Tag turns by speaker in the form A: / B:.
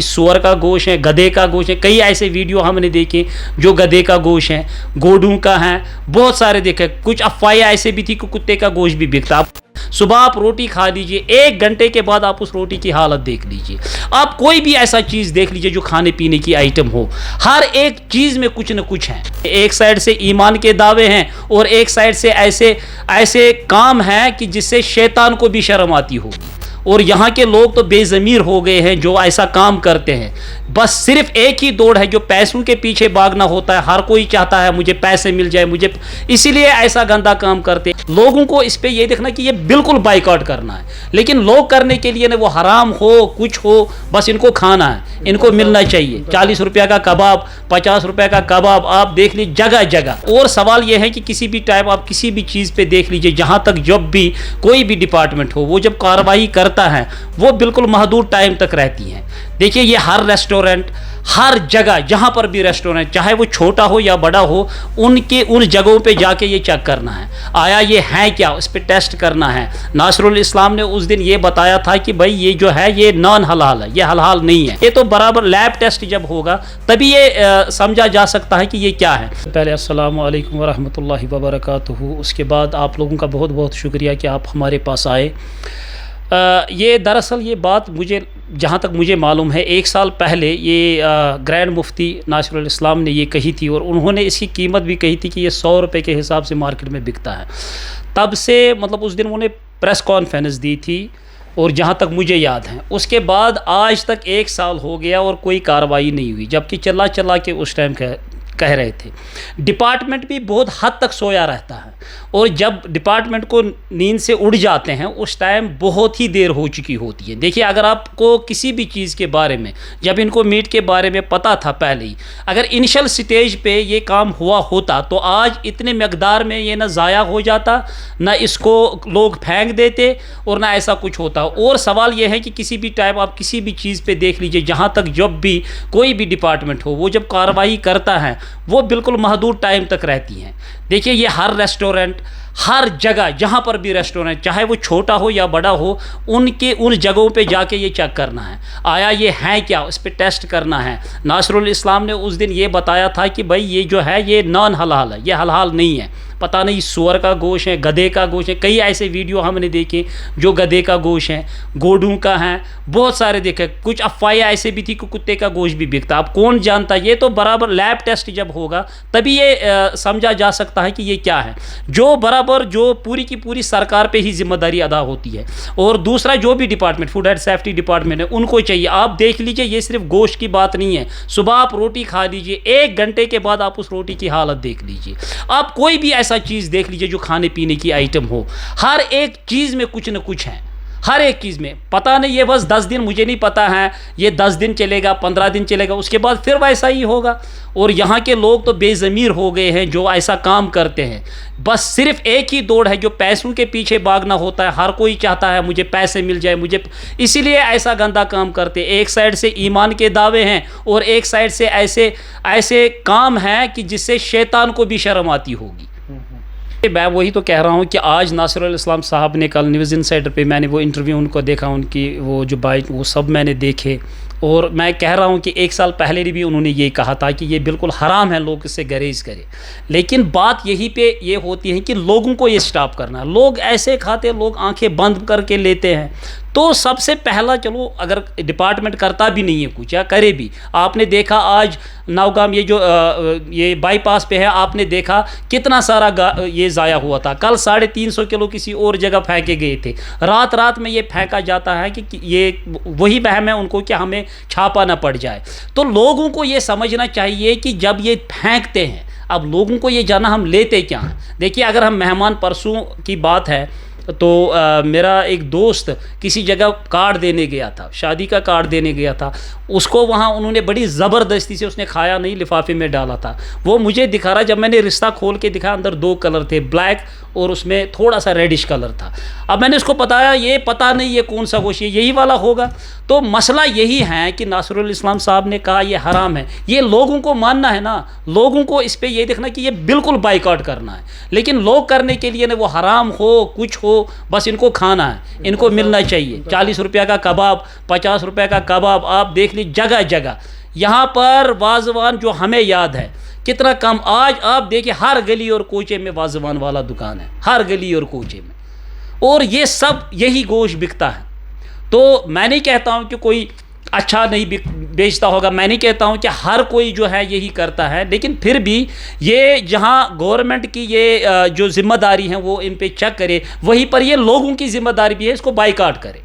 A: सुअर का गोश्त है, गधे का गोश्त है। कई ऐसे वीडियो हमने देखे जो गधे का गोश्त है, गोडू का है, बहुत सारे देखे। कुछ अफवाहें ऐसे भी थी कि कुत्ते का गोश्त भी बिकता। आप सुबह आप रोटी खा लीजिए, 1 घंटे के बाद आप उस रोटी की हालत देख लीजिए। आप कोई भी ऐसा चीज़ देख लीजिए जो खाने पीने की आइटम हो, हर एक चीज़ में कुछ न कुछ है। एक साइड से ईमान के दावे हैं और एक साइड से ऐसे ऐसे काम हैं कि जिससे शैतान को भी शर्म आती होगी। और यहाँ के लोग तो बेज़मीर हो गए हैं जो ऐसा काम करते हैं। बस सिर्फ एक ही दौड़ है जो पैसों के पीछे भागना होता है। हर कोई चाहता है मुझे पैसे मिल जाए, मुझे, इसीलिए ऐसा गंदा काम करते हैं। लोगों को इस पे ये देखना कि ये बिल्कुल बाइकआउट करना है, लेकिन लोग करने के लिए ना वो हराम हो कुछ हो, बस इनको खाना है, इनको मिलना चाहिए। 40 रुपये का कबाब, 50 रुपये का कबाब आप देख लीजिए जगह जगह। और सवाल ये है कि किसी भी टाइप आप किसी भी चीज़ पे देख लीजिए, जहाँ तक जब भी कोई भी डिपार्टमेंट हो, वो जब कार्रवाई करता है वो बिल्कुल महदूद टाइम तक रहती हैं। देखिए ये हर रेस्टोरेंट, हर जगह जहाँ पर भी रेस्टोरेंट, चाहे वो छोटा हो या बड़ा हो, उन जगहों पे जाके ये चेक करना है आया ये है क्या, उस पर टेस्ट करना है। नासरुल इस्लाम ने उस दिन ये बताया था कि भाई ये जो है ये नॉन हलाल है, ये हलाल नहीं है। ये तो बराबर लैब टेस्ट जब होगा तभी ये समझा जा सकता है कि ये क्या है। पहले अस्सलामु अलैकुम वरहमतुल्लाहि वबरकातुहू। उसके बाद आप लोगों का बहुत बहुत शुक्रिया कि आप हमारे पास आए। ये दरअसल ये बात मुझे, जहाँ तक मुझे मालूम है, 1 साल पहले ये ग्रैंड मुफ्ती नासिरुल इस्लाम ने ये कही थी और उन्होंने इसकी कीमत भी कही थी कि ये 100 रुपये के हिसाब से मार्केट में बिकता है। तब से मतलब उस दिन उन्होंने प्रेस कॉन्फ्रेंस दी थी और जहाँ तक मुझे याद है उसके बाद आज तक 1 साल हो गया और कोई कार्रवाई नहीं हुई, जबकि चला चला के उस टाइम कह रहे थे। डिपार्टमेंट भी बहुत हद तक सोया रहता है और जब डिपार्टमेंट को नींद से उड़ जाते हैं उस टाइम बहुत ही देर हो चुकी होती है। देखिए अगर आपको किसी भी चीज़ के बारे में, जब इनको मीट के बारे में पता था पहले ही, अगर इनिशियल स्टेज पे ये काम हुआ होता तो आज इतने मकदार में ये ना ज़ाया हो जाता, ना इसको लोग फेंक देते और ना ऐसा कुछ होता। और सवाल ये है कि किसी भी टाइप आप किसी भी चीज़ पे देख लीजिए, जहाँ तक जब भी कोई भी डिपार्टमेंट हो, वो जब कार्रवाई करता है वो बिल्कुल महदूद टाइम तक रहती हैं। देखिए ये हर रेस्टोरेंट, हर जगह जहाँ पर भी रेस्टोरेंट, चाहे वो छोटा हो या बड़ा हो, उन जगहों पे जाके ये चेक करना है आया ये है क्या, उस पर टेस्ट करना है। नासरुल इस्लाम ने उस दिन ये बताया था कि भाई ये जो है ये नॉन हलाल है, ये हलाल नहीं है। पता नहीं सुअर का गोश्त है, गधे का गोश्त है। कई ऐसे वीडियो हमने देखे जो गधे का गोश्त है, गोडू का है, बहुत सारे देखे। कुछ अफवाहें ऐसे भी थी कि कुत्ते का गोश्त भी बिकता। अब कौन जानता, ये तो बराबर लैब टेस्ट जब होगा तभी ये समझा जा सकता है कि ये क्या है। जो बराबर जो पूरी की पूरी सरकार पे ही जिम्मेदारी अदा होती है। और दूसरा जो भी department, food and safety department है, उनको चाहिए। आप देख लीजिए ये सिर्फ गोश्त की बात नहीं है। सुबह आप रोटी खा लीजिए, 1 घंटे के बाद आप उस रोटी की हालत देख लीजिए। आप कोई भी ऐसा चीज़ देख लीजिए जो खाने पीने की आइटम हो, हर एक चीज़ में कुछ न कुछ है। हर एक चीज़ में पता नहीं, ये बस 10 दिन, मुझे नहीं पता है ये 10 दिन चलेगा, 15 दिन चलेगा, उसके बाद फिर वैसा ही होगा। और यहाँ के लोग तो बेज़मीर हो गए हैं जो ऐसा काम करते हैं। बस सिर्फ एक ही दौड़ है जो पैसों के पीछे भागना होता है। हर कोई चाहता है मुझे पैसे मिल जाए, मुझे, इसीलिए ऐसा गंदा काम करते हैं। एक साइड से ईमान के दावे हैं और एक साइड से ऐसे ऐसे काम हैं कि जिससे शैतान को भी शर्म आती होगी। मैं वही तो कह रहा हूँ कि आज नासिरुल इस्लाम साहब ने, कल न्यूज़ इनसाइडर पे मैंने वो इंटरव्यू उनको देखा, उनकी वो जो बाइट, वो सब मैंने देखे। और मैं कह रहा हूँ कि 1 साल पहले भी उन्होंने ये कहा था कि ये बिल्कुल हराम है, लोग इससे गरेज करें। लेकिन बात यहीं पे ये होती है कि लोगों को ये स्टॉप करना है। लोग ऐसे खाते, लोग आंखें बंद करके लेते हैं। तो सबसे पहला, चलो अगर डिपार्टमेंट करता भी नहीं है कुछ या करे भी, आपने देखा आज नौगाम ये जो ये बाईपास पे है, आपने देखा कितना सारा ये ज़ाया हुआ था। कल 350 किलो किसी और जगह फेंके गए थे। रात रात में ये फेंका जाता है कि ये वही वहम है उनको कि हमें छापा ना पड़ जाए। तो लोगों को ये समझना चाहिए कि जब ये फेंकते हैं, अब लोगों को ये जाना हम लेते क्या हैं। देखिए अगर हम मेहमान परसों की बात है तो मेरा एक दोस्त किसी जगह कार्ड देने गया था, शादी का कार्ड देने गया था। उसको वहाँ उन्होंने बड़ी ज़बरदस्ती से, उसने खाया नहीं, लिफाफे में डाला था। वो मुझे दिखा रहा, जब मैंने रिश्ता खोल के दिखाया अंदर 2 कलर थे, ब्लैक और उसमें थोड़ा सा रेडिश कलर था। अब मैंने उसको बताया ये पता नहीं ये कौन सा गोश्त है, यही वाला होगा। तो मसला यही है कि नासिरुल इस्लाम साहब ने कहा ये हराम है, ये लोगों को मानना है ना। लोगों को इस पर ये देखना कि ये बिल्कुल बाइकआउट करना है, लेकिन लोग करने के लिए ना वो हराम हो कुछ हो, بس ان کو کھانا ہے، ان کو ملنا چاہیے. 40 روپیہ کا کباب، 50 روپے کا کباب، آپ دیکھ لیجیے جگہ جگہ. یہاں پر واضوان جو ہمیں یاد ہے کتنا کم، آج آپ دیکھیں ہر گلی اور کوچے میں واضوان والا دکان ہے، ہر گلی اور کوچے میں، اور یہ سب یہی گوشت بکتا ہے. تو میں نہیں کہتا ہوں کہ کوئی اچھا نہیں بیچتا ہوگا، میں نہیں کہتا ہوں کہ ہر کوئی جو ہے یہی کرتا ہے، لیکن پھر بھی یہ جہاں گورنمنٹ کی یہ جو ذمہ داری ہیں وہ ان پہ چیک کرے، وہیں پر یہ لوگوں کی ذمہ داری بھی ہے، اس کو بائیکاٹ کرے.